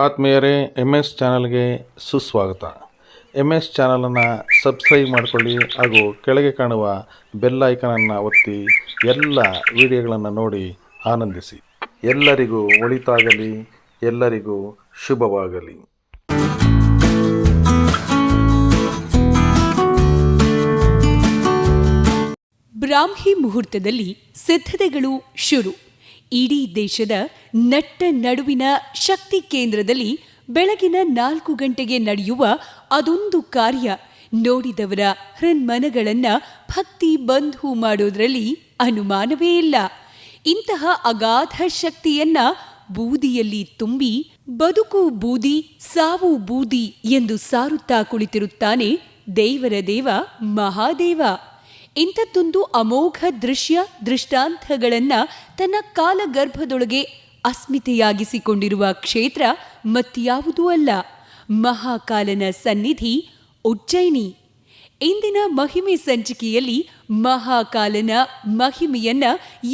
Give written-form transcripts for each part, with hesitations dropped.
ಆತ್ಮೀಯರೇ, MS ಚಾನಲ್ಗೆ ಸುಸ್ವಾಗತ. MS ಚಾನಲನ್ನು ಸಬ್ಸ್ಕ್ರೈಬ್ ಮಾಡಿಕೊಳ್ಳಿ ಹಾಗೂ ಕೆಳಗೆ ಕಾಣುವ ಬೆಲ್ ಐಕನನ್ನು ಒತ್ತಿ ಎಲ್ಲ ವಿಡಿಯೋಗಳನ್ನು ನೋಡಿ ಆನಂದಿಸಿ. ಎಲ್ಲರಿಗೂ ಒಳಿತಾಗಲಿ, ಎಲ್ಲರಿಗೂ ಶುಭವಾಗಲಿ. ಬ್ರಾಹ್ಮಿ ಮುಹೂರ್ತದಲ್ಲಿ ಸಿದ್ಧತೆಗಳು ಶುರು. ಇಡೀ ದೇಶದ ನಟ್ಟ ನಡುವಿನ ಶಕ್ತಿ ಕೇಂದ್ರದಲ್ಲಿ ಬೆಳಗಿನ 4 ಗಂಟೆಗೆ ನಡೆಯುವ ಅದೊಂದು ಕಾರ್ಯ ನೋಡಿದವರ ಹೃನ್ಮನಗಳನ್ನು ಭಕ್ತಿ ಬಂಧು ಮಾಡೋದ್ರಲ್ಲಿ ಅನುಮಾನವೇ ಇಲ್ಲ. ಇಂತಹ ಅಗಾಧ ಶಕ್ತಿಯನ್ನ ಬೂದಿಯಲ್ಲಿ ತುಂಬಿ ಬದುಕು ಬೂದಿ ಸಾವು ಬೂದಿ ಎಂದು ಸಾರುತ್ತಾ ಕುಳಿತಿರುತ್ತಾನೆ ದೇವರ ದೇವ ಮಹಾದೇವ. ಇಂಥದ್ದೊಂದು ಅಮೋಘ ದೃಷ್ಟಾಂತಗಳನ್ನ ತನ್ನ ಕಾಲಗರ್ಭದೊಳಗೆ ಅಸ್ಮಿತೆಯಾಗಿಸಿಕೊಂಡಿರುವ ಕ್ಷೇತ್ರ ಮತ್ಯಾವುದೂ ಅಲ್ಲ, ಮಹಾಕಾಲನ ಸನ್ನಿಧಿ ಉಜ್ಜಯಿನಿ. ಇಂದಿನ ಮಹಿಮೆ ಸಂಚಿಕೆಯಲ್ಲಿ ಮಹಾಕಾಲನ ಮಹಿಮೆಯನ್ನ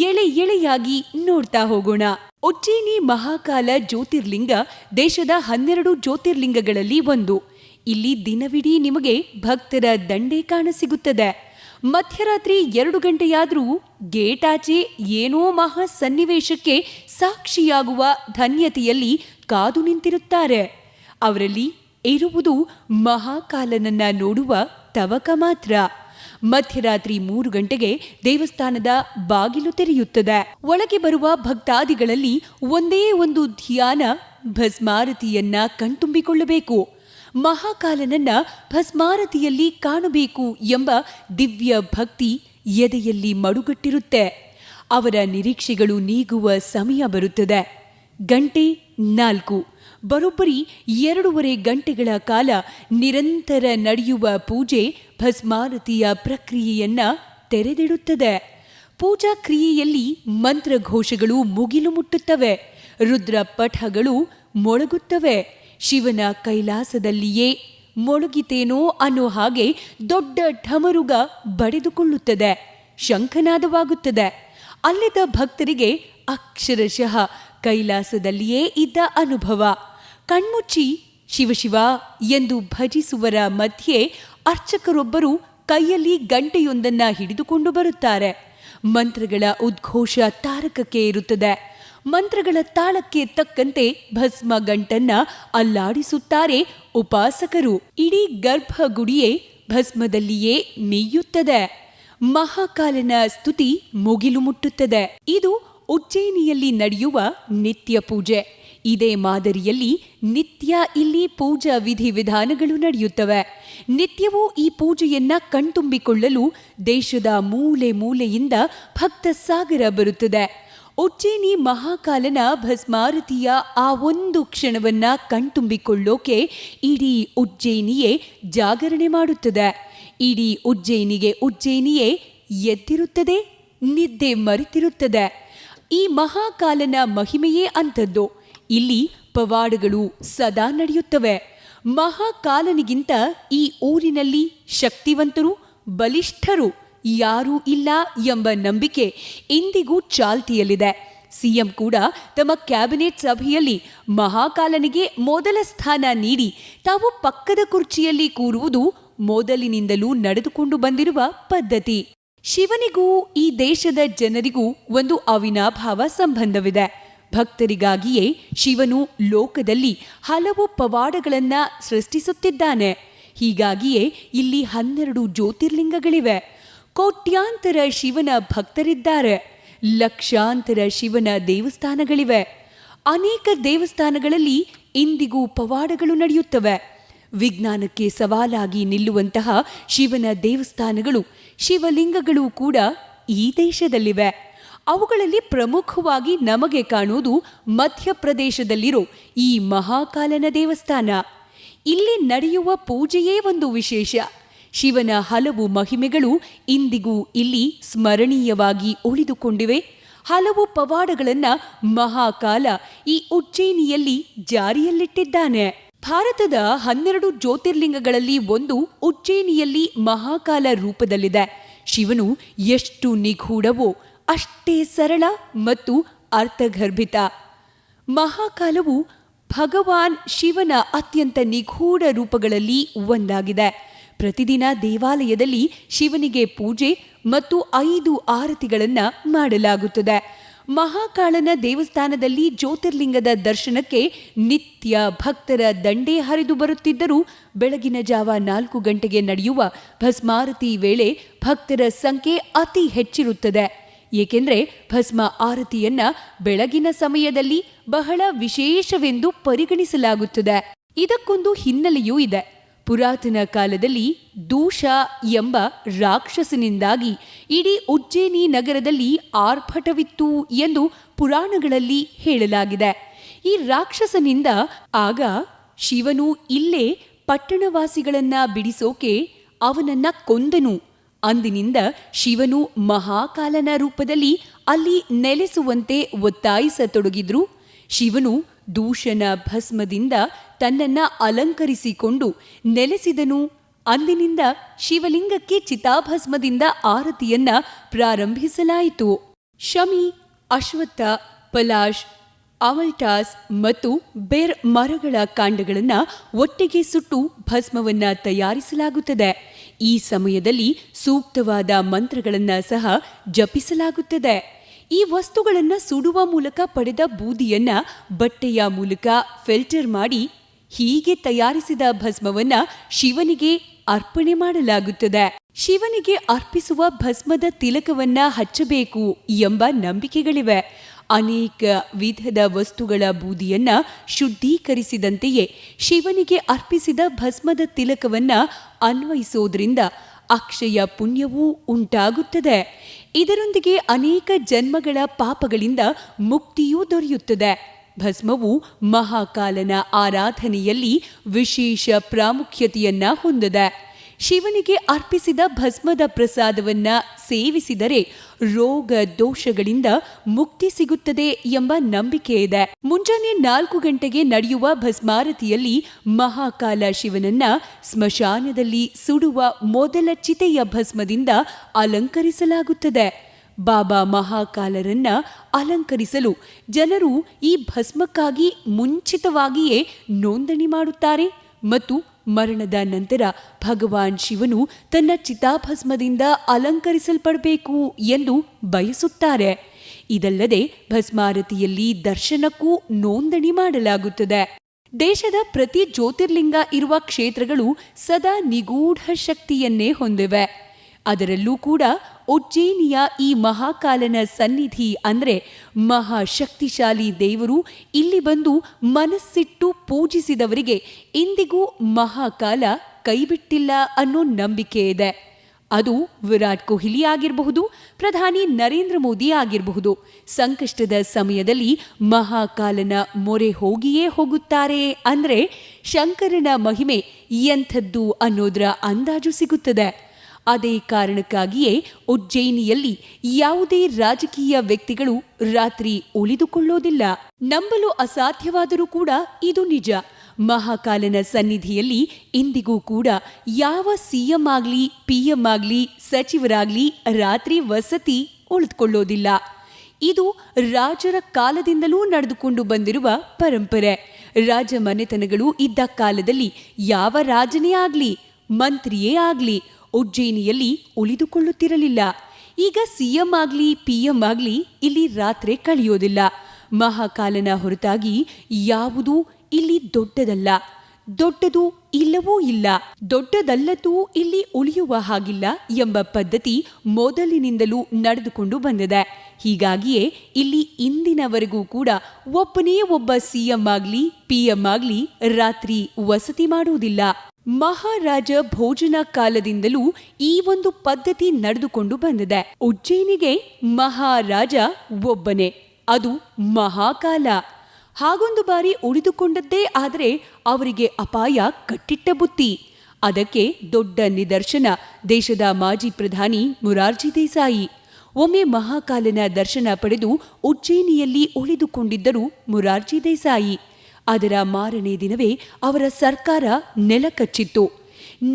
ಎಳೆ ಎಳೆಯಾಗಿ ನೋಡ್ತಾ ಹೋಗೋಣ. ಉಜ್ಜಯಿನಿ ಮಹಾಕಾಲ ಜ್ಯೋತಿರ್ಲಿಂಗ ದೇಶದ 12 ಜ್ಯೋತಿರ್ಲಿಂಗಗಳಲ್ಲಿ ಒಂದು. ಇಲ್ಲಿ ದಿನವಿಡೀ ನಿಮಗೆ ಭಕ್ತರ ದಂಡೇ ಕಾಣಸಿಗುತ್ತದೆ. ಮಧ್ಯರಾತ್ರಿ 2 ಗಂಟೆಯಾದರೂ ಗೇಟ್ ಆಚೆ ಏನೋ ಮಹಾ ಸನ್ನಿವೇಶಕ್ಕೆ ಸಾಕ್ಷಿಯಾಗುವ ಧನ್ಯತೆಯಲ್ಲಿ ಕಾದು ನಿಂತಿರುತ್ತಾರೆ. ಅವರಲ್ಲಿ ಇರುವುದು ಮಹಾಕಾಲನನ್ನ ನೋಡುವ ತವಕ ಮಾತ್ರ. ಮಧ್ಯರಾತ್ರಿ 3 ಗಂಟೆಗೆ ದೇವಸ್ಥಾನದ ಬಾಗಿಲು ತೆರೆಯುತ್ತದೆ. ಒಳಗೆ ಬರುವ ಭಕ್ತಾದಿಗಳಲ್ಲಿ ಒಂದೇ ಒಂದು ಧ್ಯಾನ, ಭಸ್ಮಾರತಿಯನ್ನ ಕಣ್ತುಂಬಿಕೊಳ್ಳಬೇಕು. ಮಹಾಕಾಲನನ್ನ ಭಸ್ಮಾರತಿಯಲ್ಲಿ ಕಾಣಬೇಕು ಎಂಬ ದಿವ್ಯ ಭಕ್ತಿ ಎದೆಯಲ್ಲಿ ಮಡುಗಟ್ಟಿರುತ್ತೆ. ಅವರ ನಿರೀಕ್ಷೆಗಳು ನೀಗುವ ಸಮಯ ಬರುತ್ತದೆ. ಗಂಟೆ 4. ಬರೋಬ್ಬರಿ 2.5 ಗಂಟೆಗಳ ಕಾಲ ನಿರಂತರ ನಡೆಯುವ ಪೂಜೆ ಭಸ್ಮಾರತಿಯ ಪ್ರಕ್ರಿಯೆಯನ್ನ ತೆರೆದಿಡುತ್ತದೆ. ಪೂಜಾ ಕ್ರಿಯೆಯಲ್ಲಿ ಮಂತ್ರಘೋಷಗಳು ಮುಗಿಲು ಮುಟ್ಟುತ್ತವೆ, ರುದ್ರ ಪಠಗಳು ಮೊಳಗುತ್ತವೆ. ಶಿವನ ಕೈಲಾಸದಲ್ಲಿಯೇ ಮೊಳಗಿತೇನೋ ಅನ್ನೋ ಹಾಗೆ ದೊಡ್ಡ ಢಮರುಗ ಬಡಿದುಕೊಳ್ಳುತ್ತದೆ, ಶಂಖನಾದವಾಗುತ್ತದೆ. ಅಲ್ಲಿದ್ದ ಭಕ್ತರಿಗೆ ಅಕ್ಷರಶಃ ಕೈಲಾಸದಲ್ಲಿಯೇ ಇದ್ದ ಅನುಭವ. ಕಣ್ಮುಚ್ಚಿ ಶಿವಶಿವ ಎಂದು ಭಜಿಸುವರ ಮಧ್ಯೆ ಅರ್ಚಕರೊಬ್ಬರು ಕೈಯಲ್ಲಿ ಗಂಟೆಯೊಂದನ್ನ ಹಿಡಿದುಕೊಂಡು ಬರುತ್ತಾರೆ. ಮಂತ್ರಗಳ ಉದ್ಘೋಷ ತಾರಕಕ್ಕೆ ಇರುತ್ತದೆ. ಮಂತ್ರಗಳ ತಾಳಕ್ಕೆ ತಕ್ಕಂತೆ ಭಸ್ಮ ಗಂಟನ್ನ ಅಲ್ಲಾಡಿಸುತ್ತಾರೆ ಉಪಾಸಕರು. ಇಡೀ ಗರ್ಭಗುಡಿಯೇ ಭಸ್ಮದಲ್ಲಿಯೇ ಮೇಯುತ್ತದೆ. ಮಹಾಕಾಲನ ಸ್ತುತಿ ಮುಗಿಲು ಮುಟ್ಟುತ್ತದೆ. ಇದು ಉಜ್ಜಯಿನಿಯಲ್ಲಿ ನಡೆಯುವ ನಿತ್ಯ ಪೂಜೆ. ಇದೇ ಮಾದರಿಯಲ್ಲಿ ನಿತ್ಯ ಇಲ್ಲಿ ಪೂಜಾ ವಿಧಿವಿಧಾನಗಳು ನಡೆಯುತ್ತವೆ. ನಿತ್ಯವೂ ಈ ಪೂಜೆಯನ್ನ ಕಣ್ತುಂಬಿಕೊಳ್ಳಲು ದೇಶದ ಮೂಲೆ ಮೂಲೆಯಿಂದ ಭಕ್ತ ಸಾಗರ ಬರುತ್ತದೆ. ಉಜ್ಜಯಿನಿ ಮಹಾಕಾಲನ ಭಸ್ಮಾರತಿಯ ಆ ಒಂದು ಕ್ಷಣವನ್ನ ಕಣ್ತುಂಬಿಕೊಳ್ಳೋಕೆ ಇಡೀ ಉಜ್ಜಯಿನಿಯೇ ಜಾಗರಣೆ ಮಾಡುತ್ತದೆ. ಇಡೀ ಉಜ್ಜಯಿನಿಯೇ ಎದ್ದಿರುತ್ತದೆ, ನಿದ್ದೆ ಮರೆತಿರುತ್ತದೆ. ಈ ಮಹಾಕಾಲನ ಮಹಿಮೆಯೇ ಅಂಥದ್ದು. ಇಲ್ಲಿ ಪವಾಡಗಳು ಸದಾ ನಡೆಯುತ್ತವೆ. ಮಹಾಕಾಲನಿಗಿಂತ ಈ ಊರಿನಲ್ಲಿ ಶಕ್ತಿವಂತರು, ಬಲಿಷ್ಠರು ಯಾರೂ ಇಲ್ಲ ಎಂಬ ನಂಬಿಕೆ ಇಂದಿಗೂ ಚಾಲ್ತಿಯಲ್ಲಿದೆ. ಸಿಎಂ ಕೂಡ ತಮ್ಮ ಕ್ಯಾಬಿನೆಟ್ ಸಭೆಯಲ್ಲಿ ಮಹಾಕಾಲನಿಗೆ ಮೊದಲ ಸ್ಥಾನ ನೀಡಿ ತಾವು ಪಕ್ಕದ ಕುರ್ಚಿಯಲ್ಲಿ ಕೂರುವುದು ಮೊದಲಿನಿಂದಲೂ ನಡೆದುಕೊಂಡು ಬಂದಿರುವ ಪದ್ಧತಿ. ಶಿವನಿಗೂ ಈ ದೇಶದ ಜನರಿಗೂ ಒಂದು ಅವಿನಾಭಾವ ಸಂಬಂಧವಿದೆ. ಭಕ್ತರಿಗಾಗಿಯೇ ಶಿವನು ಲೋಕದಲ್ಲಿ ಹಲವು ಪವಾಡಗಳನ್ನ ಸೃಷ್ಟಿಸುತ್ತಿದ್ದಾನೆ. ಹೀಗಾಗಿಯೇ ಇಲ್ಲಿ 12 ಜ್ಯೋತಿರ್ಲಿಂಗಗಳಿವೆ. ಕೋಟ್ಯಾಂತರ ಶಿವನ ಭಕ್ತರಿದ್ದಾರೆ. ಲಕ್ಷಾಂತರ ಶಿವನ ದೇವಸ್ಥಾನಗಳಿವೆ. ಅನೇಕ ದೇವಸ್ಥಾನಗಳಲ್ಲಿ ಇಂದಿಗೂ ಪವಾಡಗಳು ನಡೆಯುತ್ತವೆ. ವಿಜ್ಞಾನಕ್ಕೆ ಸವಾಲಾಗಿ ನಿಲ್ಲುವಂತಹ ಶಿವನ ದೇವಸ್ಥಾನಗಳು, ಶಿವಲಿಂಗಗಳು ಕೂಡ ಈ ದೇಶದಲ್ಲಿವೆ. ಅವುಗಳಲ್ಲಿ ಪ್ರಮುಖವಾಗಿ ನಮಗೆ ಕಾಣುವುದು ಮಧ್ಯಪ್ರದೇಶದಲ್ಲಿರೋ ಈ ಮಹಾಕಾಲನ ದೇವಸ್ಥಾನ. ಇಲ್ಲಿ ನಡೆಯುವ ಪೂಜೆಯೇ ಒಂದು ವಿಶೇಷ. ಶಿವನ ಹಲವು ಮಹಿಮೆಗಳು ಇಂದಿಗೂ ಇಲ್ಲಿ ಸ್ಮರಣೀಯವಾಗಿ ಉಳಿದುಕೊಂಡಿವೆ. ಹಲವು ಪವಾಡಗಳನ್ನ ಮಹಾಕಾಲ ಈ ಉಜ್ಜಯಿನಿಯಲ್ಲಿ ಜಾರಿಯಲ್ಲಿಟ್ಟಿದ್ದಾನೆ. ಭಾರತದ 12 ಜ್ಯೋತಿರ್ಲಿಂಗಗಳಲ್ಲಿ ಒಂದು ಉಜ್ಜಯಿನಿಯಲ್ಲಿ ಮಹಾಕಾಲ ರೂಪದಲ್ಲಿದೆ. ಶಿವನು ಎಷ್ಟು ನಿಗೂಢವೋ ಅಷ್ಟೇ ಸರಳ ಮತ್ತು ಅರ್ಥಗರ್ಭಿತ. ಮಹಾಕಾಲವು ಭಗವಾನ್ ಶಿವನ ಅತ್ಯಂತ ನಿಗೂಢ ರೂಪಗಳಲ್ಲಿ ಒಂದಾಗಿದೆ. ಪ್ರತಿದಿನ ದೇವಾಲಯದಲ್ಲಿ ಶಿವನಿಗೆ ಪೂಜೆ ಮತ್ತು 5 ಆರತಿಗಳನ್ನು ಮಾಡಲಾಗುತ್ತದೆ. ಮಹಾಕಾಳನ ದೇವಸ್ಥಾನದಲ್ಲಿ ಜ್ಯೋತಿರ್ಲಿಂಗದ ದರ್ಶನಕ್ಕೆ ನಿತ್ಯ ಭಕ್ತರ ದಂಡೇ ಹರಿದು ಬರುತ್ತಿದ್ದರೂ ಬೆಳಗಿನ ಜಾವ 4 ಗಂಟೆಗೆ ನಡೆಯುವ ಭಸ್ಮಾರತಿ ವೇಳೆ ಭಕ್ತರ ಸಂಖ್ಯೆ ಅತಿ ಹೆಚ್ಚಿರುತ್ತದೆ. ಏಕೆಂದರೆ ಭಸ್ಮ ಆರತಿಯನ್ನ ಬೆಳಗಿನ ಸಮಯದಲ್ಲಿ ಬಹಳ ವಿಶೇಷವೆಂದು ಪರಿಗಣಿಸಲಾಗುತ್ತದೆ. ಇದಕ್ಕೊಂದು ಹಿನ್ನೆಲೆಯೂ ಇದೆ. ಪುರಾತನ ಕಾಲದಲ್ಲಿ ದೂಷ ಎಂಬ ರಾಕ್ಷಸನಿಂದಾಗಿ ಇಡೀ ಉಜ್ಜಯಿನಿ ನಗರದಲ್ಲಿ ಆರ್ಭಟವಿತ್ತು ಎಂದು ಪುರಾಣಗಳಲ್ಲಿ ಹೇಳಲಾಗಿದೆ. ಈ ರಾಕ್ಷಸನಿಂದ ಆಗ ಶಿವನು ಇಲ್ಲೇ ಪಟ್ಟಣವಾಸಿಗಳನ್ನ ಬಿಡಿಸೋಕೆ ಅವನನ್ನ ಕೊಂದನು. ಅಂದಿನಿಂದ ಶಿವನು ಮಹಾಕಾಲನ ರೂಪದಲ್ಲಿ ಅಲ್ಲಿ ನೆಲೆಸುವಂತೆ ಒತ್ತಾಯಿಸತೊಡಗಿದ್ರು. ಶಿವನು ದೂಷನ ಭಸ್ಮದಿಂದ ತನ್ನನ್ನ ಅಲಂಕರಿಸಿಕೊಂಡು ನೆಲೆಸಿದನು. ಅಂದಿನಿಂದ ಶಿವಲಿಂಗಕ್ಕೆ ಚಿತಾಭಸ್ಮದಿಂದ ಆರತಿಯನ್ನ ಪ್ರಾರಂಭಿಸಲಾಯಿತು. ಶಮಿ, ಅಶ್ವತ್ಥ, ಪಲಾಶ್, ಅಮಲ್ಟಾಸ್ ಮತ್ತು ಬೇರ್ ಮರಗಳ ಕಾಂಡಗಳನ್ನು ಒಟ್ಟಿಗೆ ಸುಟ್ಟು ಭಸ್ಮವನ್ನ ತಯಾರಿಸಲಾಗುತ್ತದೆ. ಈ ಸಮಯದಲ್ಲಿ ಸೂಕ್ತವಾದ ಮಂತ್ರಗಳನ್ನು ಸಹ ಜಪಿಸಲಾಗುತ್ತದೆ. ಈ ವಸ್ತುಗಳನ್ನು ಸುಡುವ ಮೂಲಕ ಪಡೆದ ಬೂದಿಯನ್ನ ಬಟ್ಟೆಯ ಮೂಲಕ ಫಿಲ್ಟರ್ ಮಾಡಿ ಹೀಗೆ ತಯಾರಿಸಿದ ಭಸ್ಮವನ್ನ ಶಿವನಿಗೆ ಅರ್ಪಣೆ ಮಾಡಲಾಗುತ್ತದೆ. ಶಿವನಿಗೆ ಅರ್ಪಿಸುವ ಭಸ್ಮದ ತಿಲಕವನ್ನ ಹಚ್ಚಬೇಕು ಎಂಬ ನಂಬಿಕೆಗಳಿವೆ. ಅನೇಕ ವಿಧದ ವಸ್ತುಗಳ ಬೂದಿಯನ್ನ ಶುದ್ಧೀಕರಿಸಿದಂತೆಯೇ ಶಿವನಿಗೆ ಅರ್ಪಿಸಿದ ಭಸ್ಮದ ತಿಲಕವನ್ನ ಅನ್ವಯಿಸೋದ್ರಿಂದ ಅಕ್ಷಯ ಪುಣ್ಯವೂ ಉಂಟಾಗುತ್ತದೆ. ಇದರೊಂದಿಗೆ ಅನೇಕ ಜನ್ಮಗಳ ಪಾಪಗಳಿಂದ ಮುಕ್ತಿಯೂ ದೊರೆಯುತ್ತದೆ. ಭಸ್ಮವು ಮಹಾಕಾಲನ ಆರಾಧನೆಯಲ್ಲಿ ವಿಶೇಷ ಪ್ರಾಮುಖ್ಯತೆಯನ್ನ ಹೊಂದಿದೆ. ಶಿವನಿಗೆ ಅರ್ಪಿಸಿದ ಭಸ್ಮದ ಪ್ರಸಾದವನ್ನ ಸೇವಿಸಿದರೆ ರೋಗ ದೋಷಗಳಿಂದ ಮುಕ್ತಿ ಸಿಗುತ್ತದೆ ಎಂಬ ನಂಬಿಕೆ ಇದೆ. ಮುಂಜಾನೆ 4 ಗಂಟೆಗೆ ನಡೆಯುವ ಭಸ್ಮಾರತಿಯಲ್ಲಿ ಮಹಾಕಾಲ ಶಿವನನ್ನ ಸ್ಮಶಾನದಲ್ಲಿ ಸುಡುವ ಮೊದಲ ಚಿತೆಯ ಭಸ್ಮದಿಂದ ಅಲಂಕರಿಸಲಾಗುತ್ತದೆ. ಬಾಬಾ ಮಹಾಕಾಲರನ್ನ ಅಲಂಕರಿಸಲು ಜನರು ಈ ಭಸ್ಮಕ್ಕಾಗಿ ಮುಂಚಿತವಾಗಿಯೇ ನೋಂದಣಿ ಮಾಡುತ್ತಾರೆ ಮತ್ತು ಮರಣದ ನಂತರ ಭಗವಾನ್ ಶಿವನು ತನ್ನ ಚಿತಾಭಸ್ಮದಿಂದ ಅಲಂಕರಿಸಲ್ಪಡಬೇಕು ಎಂದು ಬಯಸುತ್ತಾರೆ. ಇದಲ್ಲದೆ ಭಸ್ಮಾರತಿಯಲ್ಲಿ ದರ್ಶನಕ್ಕೂ ನೋಂದಣಿ ಮಾಡಲಾಗುತ್ತದೆ. ದೇಶದ ಪ್ರತಿ ಜ್ಯೋತಿರ್ಲಿಂಗ ಇರುವ ಕ್ಷೇತ್ರಗಳು ಸದಾ ನಿಗೂಢ ಶಕ್ತಿಯನ್ನೇ ಹೊಂದಿವೆ. ಅದರಲ್ಲೂ ಕೂಡ ಉಜ್ಜಯಿನಿಯ ಈ ಮಹಾಕಾಲನ ಸನ್ನಿಧಿ ಅಂದರೆ ಮಹಾಶಕ್ತಿಶಾಲಿ ದೇವರು ಇಲ್ಲಿ ಬಂದು ಮನಸ್ಸಿಟ್ಟು ಪೂಜಿಸಿದವರಿಗೆ ಇಂದಿಗೂ ಮಹಾಕಾಲ ಕೈಬಿಟ್ಟಿಲ್ಲ ಅನ್ನೋ ನಂಬಿಕೆ ಇದೆ. ಅದು ವಿರಾಟ್ ಕೊಹ್ಲಿ ಆಗಿರಬಹುದು, ಪ್ರಧಾನಿ ನರೇಂದ್ರ ಮೋದಿ ಆಗಿರಬಹುದು. ಸಂಕಷ್ಟದ ಸಮಯದಲ್ಲಿ ಮಹಾಕಾಲನ ಮೊರೆ ಹೋಗಿಯೇ ಹೋಗುತ್ತಾರೆ ಅಂದರೆ ಶಂಕರನ ಮಹಿಮೆ ಎಂಥದ್ದು ಅನ್ನೋದರ ಅಂದಾಜು ಸಿಗುತ್ತದೆ. ಅದೇ ಕಾರಣಕ್ಕಾಗಿಯೇ ಉಜ್ಜಯಿನಿಯಲ್ಲಿ ಯಾವುದೇ ರಾಜಕೀಯ ವ್ಯಕ್ತಿಗಳು ರಾತ್ರಿ ಉಳಿದುಕೊಳ್ಳೋದಿಲ್ಲ. ನಂಬಲು ಅಸಾಧ್ಯವಾದರೂ ಕೂಡ ಇದು ನಿಜ. ಮಹಾಕಾಲನ ಸನ್ನಿಧಿಯಲ್ಲಿ ಇಂದಿಗೂ ಕೂಡ ಯಾವ ಸಿಎಂ ಆಗ್ಲಿ, ಪಿಎಂ ಆಗ್ಲಿ, ಸಚಿವರಾಗ್ಲಿ ರಾತ್ರಿ ವಸತಿ ಉಳಿದುಕೊಳ್ಳೋದಿಲ್ಲ. ಇದು ರಾಜರ ಕಾಲದಿಂದಲೂ ನಡೆದುಕೊಂಡು ಬಂದಿರುವ ಪರಂಪರೆ. ರಾಜಮನೆತನಗಳು ಇದ್ದ ಕಾಲದಲ್ಲಿ ಯಾವ ರಾಜನೇ ಆಗ್ಲಿ, ಮಂತ್ರಿಯೇ ಆಗ್ಲಿ ಉಜ್ಜಯಿನಿಯಲ್ಲಿ ಉಳಿದುಕೊಳ್ಳುತ್ತಿರಲಿಲ್ಲ. ಈಗ ಸಿಎಂ ಆಗ್ಲಿ, ಪಿಎಂ ಆಗ್ಲಿ ಇಲ್ಲಿ ರಾತ್ರಿ ಕಳೆಯೋದಿಲ್ಲ. ಮಹಾಕಾಲನ ಹೊರತಾಗಿ ಯಾವುದೂ ಇಲ್ಲಿ ದೊಡ್ಡದಲ್ಲ, ದೊಡ್ಡದು ಇಲ್ಲವೂ ಇಲ್ಲ, ದೊಡ್ಡದಲ್ಲದೂ ಇಲ್ಲಿ ಉಳಿಯುವ ಹಾಗಿಲ್ಲ ಎಂಬ ಪದ್ಧತಿ ಮೊದಲಿನಿಂದಲೂ ನಡೆದುಕೊಂಡು ಬಂದಿದೆ. ಹೀಗಾಗಿಯೇ ಇಲ್ಲಿ ಇಂದಿನವರೆಗೂ ಕೂಡ ಒಬ್ಬನೇ ಒಬ್ಬ ಸಿಎಂ ಆಗ್ಲಿ, ಪಿಎಂ ಆಗ್ಲಿ ರಾತ್ರಿ ವಸತಿ ಮಾಡುವುದಿಲ್ಲ. ಮಹಾರಾಜ ಭೋಜನ ಕಾಲದಿಂದಲೂ ಈ ಒಂದು ಪದ್ಧತಿ ನಡೆದುಕೊಂಡು ಬಂದಿದೆ. ಉಜ್ಜಯಿನಿಗೆ ಮಹಾರಾಜ ಒಬ್ಬನೇ, ಅದು ಮಹಾಕಾಲ. ಹಾಗೊಂದು ಬಾರಿ ಉಳಿದುಕೊಂಡದ್ದೇ ಆದರೆ ಅವರಿಗೆ ಅಪಾಯ ಕಟ್ಟಿಟ್ಟ ಬುತ್ತಿ. ಅದಕ್ಕೆ ದೊಡ್ಡ ನಿದರ್ಶನ ದೇಶದ ಮಾಜಿ ಪ್ರಧಾನಿ ಮೊರಾರ್ಜಿ ದೇಸಾಯಿ. ಒಮ್ಮೆ ಮಹಾಕಾಲನ ದರ್ಶನ ಪಡೆದು ಉಜ್ಜಯಿನಿಯಲ್ಲಿ ಉಳಿದುಕೊಂಡಿದ್ದರು ಮೊರಾರ್ಜಿ ದೇಸಾಯಿ. ಅದರ ಮಾರನೇ ದಿನವೇ ಅವರ ಸರ್ಕಾರ ನೆಲಕಚ್ಚಿತ್ತು.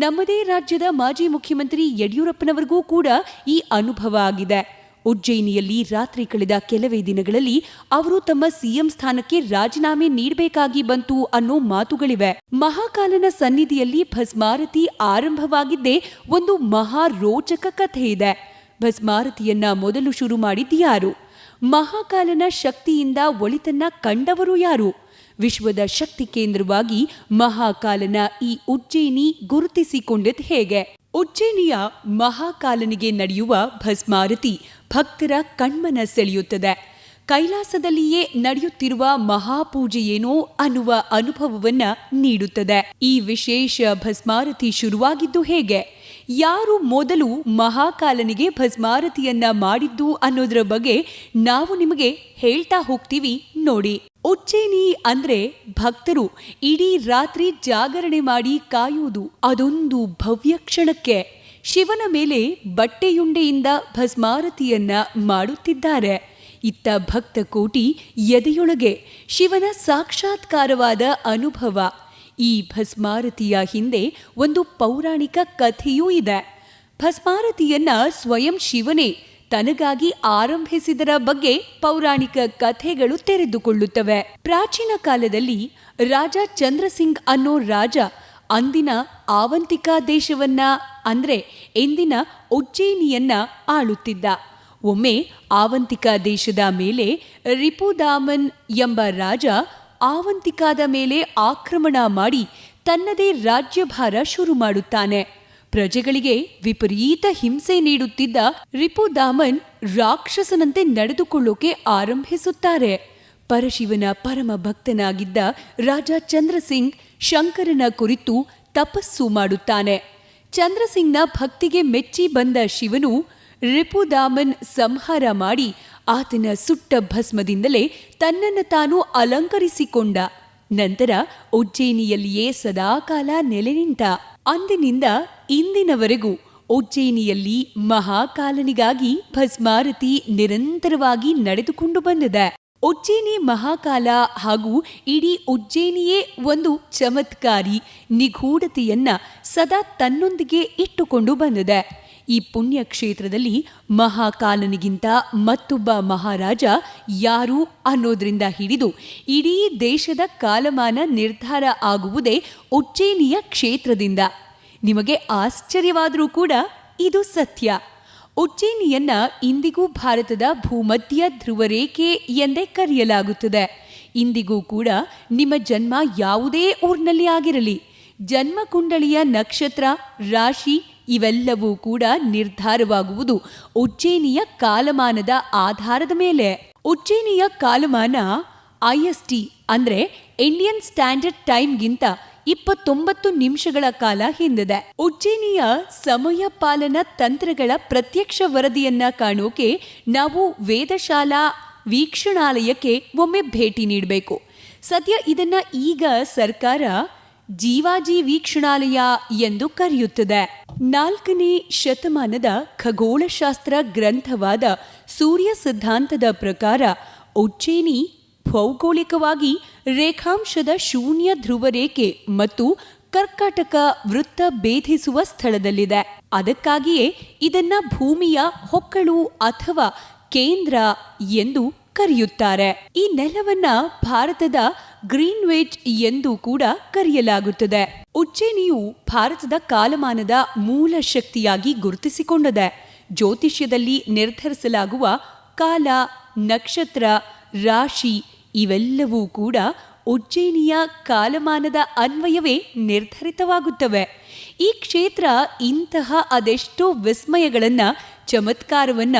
ನಮ್ಮದೇ ರಾಜ್ಯದ ಮಾಜಿ ಮುಖ್ಯಮಂತ್ರಿ ಯಡಿಯೂರಪ್ಪನವರಿಗೂ ಕೂಡ ಈ ಅನುಭವ ಆಗಿದೆ. ಉಜ್ಜಯಿನಿಯಲ್ಲಿ ರಾತ್ರಿ ಕಳೆದ ಕೆಲವೇ ದಿನಗಳಲ್ಲಿ ಅವರು ತಮ್ಮ ಸಿಎಂ ಸ್ಥಾನಕ್ಕೆ ರಾಜೀನಾಮೆ ನೀಡಬೇಕಾಗಿ ಬಂತು ಅನ್ನೋ ಮಾತುಗಳಿವೆ. ಮಹಾಕಾಲನ ಸನ್ನಿಧಿಯಲ್ಲಿ ಭಸ್ಮಾರತಿ ಆರಂಭವಾಗಿದ್ದೇ ಒಂದು ಮಹಾ ರೋಚಕ ಕಥೆ ಇದೆ. ಭಸ್ಮಾರತಿಯನ್ನ ಮೊದಲು ಶುರು ಮಾಡಿದ್ಯಾರು? ಮಹಾಕಾಲನ ಶಕ್ತಿಯಿಂದ ಒಳಿತನ್ನ ಕಂಡವರು ಯಾರು? ವಿಶ್ವದ ಶಕ್ತಿ ಕೇಂದ್ರವಾಗಿ ಮಹಾಕಾಲನ ಈ ಉಜ್ಜಯಿನಿ ಗುರುತಿಸಿಕೊಂಡಿದ್ದು ಹೇಗೆ? ಉಜ್ಜಯಿನಿಯ ಮಹಾಕಾಲನಿಗೆ ನಡೆಯುವ ಭಸ್ಮಾರತಿ ಭಕ್ತರ ಕಣ್ಮನ ಸೆಳೆಯುತ್ತದೆ. ಕೈಲಾಸದಲ್ಲಿಯೇ ನಡೆಯುತ್ತಿರುವ ಮಹಾಪೂಜೆಯೇನೋ ಅನ್ನುವ ಅನುಭವವನ್ನ ನೀಡುತ್ತದೆ. ಈ ವಿಶೇಷ ಭಸ್ಮಾರತಿ ಶುರುವಾಗಿದ್ದು ಹೇಗೆ? ಯಾರು ಮೊದಲು ಮಹಾಕಾಲನಿಗೆ ಭಸ್ಮಾರತಿಯನ್ನ ಮಾಡಿದ್ದು ಅನ್ನೋದ್ರ ಬಗ್ಗೆ ನಾವು ನಿಮಗೆ ಹೇಳ್ತಾ ಹೋಗ್ತೀವಿ ನೋಡಿ. ಉಜ್ಜಯಿನಿ ಅಂದ್ರೆ ಭಕ್ತರು ಇಡೀ ರಾತ್ರಿ ಜಾಗರಣೆ ಮಾಡಿ ಕಾಯುವುದು. ಅದೊಂದು ಭವ್ಯ ಕ್ಷಣಕ್ಕೆ ಶಿವನ ಮೇಲೆ ಬಟ್ಟೆಯುಂಡೆಯಿಂದ ಭಸ್ಮಾರತಿಯನ್ನ ಮಾಡುತ್ತಿದ್ದಾರೆ. ಇತ್ತ ಭಕ್ತ ಕೋಟಿ ಎದೆಯೊಳಗೆ ಶಿವನ ಸಾಕ್ಷಾತ್ಕಾರವಾದ ಅನುಭವ. ಈ ಭಸ್ಮಾರತಿಯ ಹಿಂದೆ ಒಂದು ಪೌರಾಣಿಕ ಕಥೆಯೂ ಇದೆ. ಭಸ್ಮಾರತಿಯನ್ನ ಸ್ವಯಂ ಶಿವನೇ ತನಗಾಗಿ ಆರಂಭಿಸಿದರ ಬಗ್ಗೆ ಪೌರಾಣಿಕ ಕಥೆಗಳು ತೆರೆದುಕೊಳ್ಳುತ್ತವೆ. ಪ್ರಾಚೀನ ಕಾಲದಲ್ಲಿ ರಾಜ ಚಂದ್ರಸಿಂಗ್ ಅನ್ನೋ ರಾಜ ಅಂದಿನ ಆವಂತಿಕಾ ದೇಶವನ್ನ ಅಂದ್ರೆ ಎಂದಿನ ಉಜ್ಜಯಿನಿಯನ್ನ ಆಳುತ್ತಿದ್ದ. ಒಮ್ಮೆ ಆವಂತಿಕಾ ದೇಶದ ಮೇಲೆ ರಿಪುದಾಮನ್ ಎಂಬ ರಾಜ ಆವಂತಿಕಾದ ಮೇಲೆ ಆಕ್ರಮಣ ಮಾಡಿ ತನ್ನದೇ ರಾಜ್ಯಭಾರ ಶುರು ಮಾಡುತ್ತಾನೆ. ಪ್ರಜೆಗಳಿಗೆ ವಿಪರೀತ ಹಿಂಸೆ ನೀಡುತ್ತಿದ್ದ ರಿಪುದಾಮನ್ ರಾಕ್ಷಸನಂತೆ ನಡೆದುಕೊಳ್ಳೋಕೆ ಆರಂಭಿಸುತ್ತಾರೆ. ಪರಶಿವನ ಪರಮ ಭಕ್ತನಾಗಿದ್ದ ರಾಜ ಚಂದ್ರಸಿಂಗ್ ಶಂಕರನ ಕುರಿತು ತಪಸ್ಸು ಮಾಡುತ್ತಾನೆ. ಚಂದ್ರಸಿಂಗ್ನ ಭಕ್ತಿಗೆ ಮೆಚ್ಚಿ ಬಂದ ಶಿವನು ರಿಪುದಾಮನ್ ಸಂಹಾರ ಮಾಡಿ ಆತನ ಸುಟ್ಟ ಭಸ್ಮದಿಂದಲೇ ತನ್ನನ್ನು ತಾನು ಅಲಂಕರಿಸಿಕೊಂಡ. ನಂತರ ಉಜ್ಜಯಿನಿಯಲ್ಲಿಯೇ ಸದಾಕಾಲ ನೆಲೆ ನಿಂತ. ಅಂದಿನಿಂದ ಇಂದಿನವರೆಗೂ ಉಜ್ಜಯಿನಿಯಲ್ಲಿ ಮಹಾಕಾಲನಿಗಾಗಿ ಭಸ್ಮಾರತಿ ನಿರಂತರವಾಗಿ ನಡೆದುಕೊಂಡು ಬಂದಿದೆ. ಉಜ್ಜಯಿನಿ ಮಹಾಕಾಲ ಹಾಗೂ ಇಡೀ ಉಜ್ಜಯಿನಿಯೇ ಒಂದು ಚಮತ್ಕಾರಿ ನಿಗೂಢತೆಯನ್ನ ಸದಾ ತನ್ನೊಂದಿಗೆ ಇಟ್ಟುಕೊಂಡು ಬಂದಿದೆ. ಈ ಪುಣ್ಯ ಕ್ಷೇತ್ರದಲ್ಲಿ ಮಹಾಕಾಲನಿಗಿಂತ ಮತ್ತೊಬ್ಬ ಮಹಾರಾಜ ಯಾರು ಅನ್ನೋದ್ರಿಂದ ಹಿಡಿದು ಇಡೀ ದೇಶದ ಕಾಲಮಾನ ನಿರ್ಧಾರ ಆಗುವುದೇ ಉಜ್ಜಯಿನಿಯ ಕ್ಷೇತ್ರದಿಂದ. ನಿಮಗೆ ಆಶ್ಚರ್ಯವಾದರೂ ಕೂಡ ಇದು ಸತ್ಯ. ಉಜ್ಜಯಿನಿಯನ್ನ ಇಂದಿಗೂ ಭಾರತದ ಭೂಮಧ್ಯ ಧ್ರುವರೇಖೆ ಎಂದೇ ಕರೆಯಲಾಗುತ್ತದೆ. ಇಂದಿಗೂ ಕೂಡ ನಿಮ್ಮ ಜನ್ಮ ಯಾವುದೇ ಊರಿನಲ್ಲಿ ಆಗಿರಲಿ, ಜನ್ಮ ಕುಂಡಳಿಯ ನಕ್ಷತ್ರ, ರಾಶಿ ಇವೆಲ್ಲವೂ ಕೂಡ ನಿರ್ಧಾರವಾಗುವುದು ಉಜ್ಜಯಿನಿಯ ಕಾಲಮಾನದ ಆಧಾರದ ಮೇಲೆ. ಉಜ್ಜಯಿನಿಯ ಕಾಲಮಾನ IST ಅಂದ್ರೆ ಇಂಡಿಯನ್ ಸ್ಟ್ಯಾಂಡರ್ಡ್ ಟೈಮ್ಗಿಂತ 29 ನಿಮಿಷಗಳ ಕಾಲ ಹಿಂದಿದೆ. ಉಜ್ಜಯಿನಿಯ ಸಮಯ ಪಾಲನಾ ತಂತ್ರಗಳ ಪ್ರತ್ಯಕ್ಷ ವರದಿಯನ್ನ ಕಾಣೋಕೆ ನಾವು ವೇದಶಾಲಾ ವೀಕ್ಷಣಾಲಯಕ್ಕೆ ಒಮ್ಮೆ ಭೇಟಿ ನೀಡಬೇಕು. ಸದ್ಯ ಇದನ್ನ ಈಗ ಸರ್ಕಾರ ಜೀವಾಜಿ ವೀಕ್ಷಣಾಲಯ ಎಂದು ಕರೆಯುತ್ತದೆ. 4ನೇ ಶತಮಾನದ ಖಗೋಳಶಾಸ್ತ್ರ ಗ್ರಂಥವಾದ ಸೂರ್ಯ ಸಿದ್ಧಾಂತದ ಪ್ರಕಾರ ಉಜ್ಜಯಿನಿ ಭೌಗೋಳಿಕವಾಗಿ ರೇಖಾಂಶದ ಶೂನ್ಯ ಧ್ರುವರೇಖೆ ಮತ್ತು ಕರ್ಕಾಟಕ ವೃತ್ತ ಭೇದಿಸುವ ಸ್ಥಳದಲ್ಲಿದೆ. ಅದಕ್ಕಾಗಿಯೇ ಇದನ್ನ ಭೂಮಿಯ ಹೊಕ್ಕಳು ಅಥವಾ ಕೇಂದ್ರ ಎಂದು ಕರೆಯುತ್ತಾರೆ. ಈ ನೆಲವನ್ನ ಭಾರತದ ಗ್ರೀನ್ವಿಚ್ ಎಂದು ಕೂಡ ಕರೆಯಲಾಗುತ್ತದೆ. ಉಜ್ಜಯಿನಿಯು ಭಾರತದ ಕಾಲಮಾನದ ಮೂಲ ಶಕ್ತಿಯಾಗಿ ಗುರುತಿಸಿಕೊಂಡಿದೆ. ಜ್ಯೋತಿಷ್ಯದಲ್ಲಿ ನಿರ್ಧರಿಸಲಾಗುವ ಕಾಲ, ನಕ್ಷತ್ರ, ರಾಶಿ ಇವೆಲ್ಲವೂ ಕೂಡ ಉಜ್ಜಯಿನಿಯ ಕಾಲಮಾನದ ಅನ್ವಯವೇ ನಿರ್ಧರಿತವಾಗುತ್ತವೆ. ಈ ಕ್ಷೇತ್ರ ಇಂತಹ ಅದೆಷ್ಟೋ ವಿಸ್ಮಯಗಳನ್ನ, ಚಮತ್ಕಾರವನ್ನ,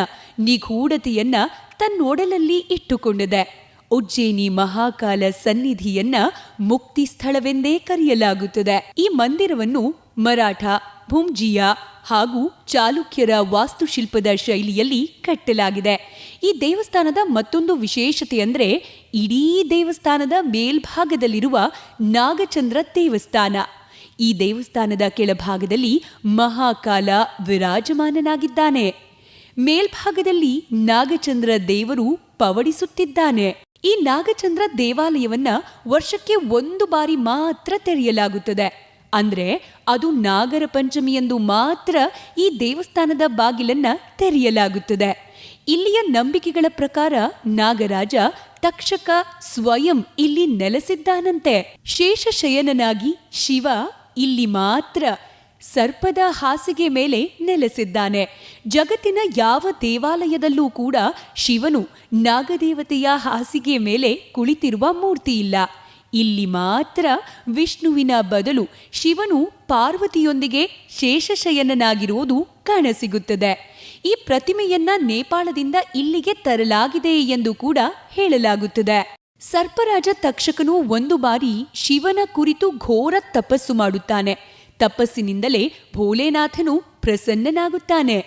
ನಿಗೂಢತೆಯನ್ನ ತನ್ನೊಡಲಲ್ಲಿ ಇಟ್ಟುಕೊಂಡಿದೆ. ಉಜ್ಜಯಿನಿ ಮಹಾಕಾಲ ಸನ್ನಿಧಿಯನ್ನ ಮುಕ್ತಿ ಸ್ಥಳವೆಂದೇ ಕರೆಯಲಾಗುತ್ತದೆ. ಈ ಮಂದಿರವನ್ನು ಮರಾಠ, ಭುಂಜಿಯಾ ಹಾಗೂ ಚಾಲುಕ್ಯರ ವಾಸ್ತುಶಿಲ್ಪದ ಶೈಲಿಯಲ್ಲಿ ಕಟ್ಟಲಾಗಿದೆ. ಈ ದೇವಸ್ಥಾನದ ಮತ್ತೊಂದು ವಿಶೇಷತೆ ಅಂದರೆ ಇಡೀ ದೇವಸ್ಥಾನದ ಮೇಲ್ಭಾಗದಲ್ಲಿರುವ ನಾಗಚಂದ್ರ ದೇವಸ್ಥಾನ. ಈ ದೇವಸ್ಥಾನದ ಕೆಳಭಾಗದಲ್ಲಿ ಮಹಾಕಾಲ ವಿರಾಜಮಾನನಾಗಿದ್ದಾನೆ. ಮೇಲ್ಭಾಗದಲ್ಲಿ ನಾಗಚಂದ್ರ ದೇವರು ಪವಡಿಸುತ್ತಿದ್ದಾನೆ. ಈ ನಾಗಚಂದ್ರ ದೇವಾಲಯವನ್ನ ವರ್ಷಕ್ಕೆ 1 ಬಾರಿ ಮಾತ್ರ ತೆರೆಯಲಾಗುತ್ತದೆ. ಅಂದ್ರೆ ಅದು ನಾಗರ ಪಂಚಮಿಯಂದು ಮಾತ್ರ ಈ ದೇವಸ್ಥಾನದ ಬಾಗಿಲನ್ನ ತೆರೆಯಲಾಗುತ್ತದೆ. ಈ ಇಲ್ಲಿಯ ನಂಬಿಕೆಗಳ ಪ್ರಕಾರ ನಾಗರಾಜ ತಕ್ಷಕ ಸ್ವಯಂ ಇಲ್ಲಿ ನೆಲೆಸಿದ್ದಾನಂತೆ. ಶೇಷಶಯನನಾಗಿ ಶಿವ ಇಲ್ಲಿ ಮಾತ್ರ ಸರ್ಪದ ಹಾಸಿಗೆ ಮೇಲೆ ನೆಲೆಸಿದ್ದಾನೆ. ಜಗತ್ತಿನ ಯಾವ ದೇವಾಲಯದಲ್ಲೂ ಕೂಡ ಶಿವನು ನಾಗದೇವತೆಯ ಹಾಸಿಗೆ ಮೇಲೆ ಕುಳಿತಿರುವ ಮೂರ್ತಿ ಇಲ್ಲ. ಇಲ್ಲಿ ಮಾತ್ರ ವಿಷ್ಣುವಿನ ಬದಲು ಶಿವನು ಪಾರ್ವತಿಯೊಂದಿಗೆ ಶೇಷಶಯನನಾಗಿರುವುದು ಕಾಣಸಿಗುತ್ತದೆ. ಈ ಪ್ರತಿಮೆಯನ್ನ ನೇಪಾಳದಿಂದ ಇಲ್ಲಿಗೆ ತರಲಾಗಿದೆ ಎಂದು ಕೂಡ ಹೇಳಲಾಗುತ್ತದೆ. ಸರ್ಪರಾಜ ತಕ್ಷಕನು ಒಂದು ಬಾರಿ ಶಿವನ ಕುರಿತು ಘೋರ ತಪಸ್ಸು ಮಾಡುತ್ತಾನೆ. ತಪಸ್ಸಿನಿಂದಲೇ ಭೋಲೆನಾಥನು ಪ್ರಸನ್ನನಾಗುತ್ತಾನೆ.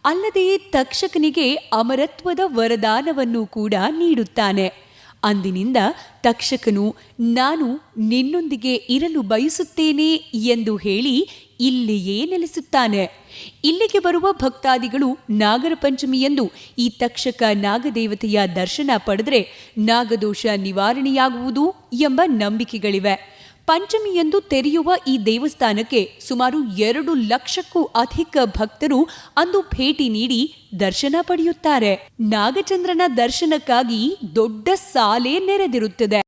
ಅಲ್ಲದೆ ತಕ್ಷಕನಿಗೆ ಅಮರತ್ವದ ವರದಾನವನ್ನು ಕೂಡ ನೀಡುತ್ತಾನೆ. ಅಂದಿನಿಂದ ತಕ್ಷಕನು ನಾನು ನಿನ್ನೊಂದಿಗೆ ಇರಲು ಬಯಸುತ್ತೇನೆ ಎಂದು ಹೇಳಿ ಇಲ್ಲಿಯೇ ನೆಲೆಸುತ್ತಾನೆ. ಇಲ್ಲಿಗೆ ಬರುವ ಭಕ್ತಾದಿಗಳು ನಾಗರ ಪಂಚಮಿಯಂದು ಈ ತಕ್ಷಕ ನಾಗದೇವತೆಯ ದರ್ಶನ ಪಡೆದರೆ ನಾಗದೋಷ ನಿವಾರಣೆಯಾಗುವುದು ಎಂಬ ನಂಬಿಕೆಗಳಿವೆ. ಪಂಚಮಿಯಂದು ತೆರೆಯುವ ಈ ದೇವಸ್ಥಾನಕ್ಕೆ ಸುಮಾರು 2 ಲಕ್ಷಕ್ಕೂ ಅಧಿಕ ಭಕ್ತರು ಅಂದು ಭೇಟಿ ನೀಡಿ ದರ್ಶನ ಪಡೆಯುತ್ತಾರೆ. ನಾಗಚಂದ್ರನ ದರ್ಶನಕ್ಕಾಗಿ ದೊಡ್ಡ ಸಾಲೇ ನೆರೆದಿರುತ್ತದೆ.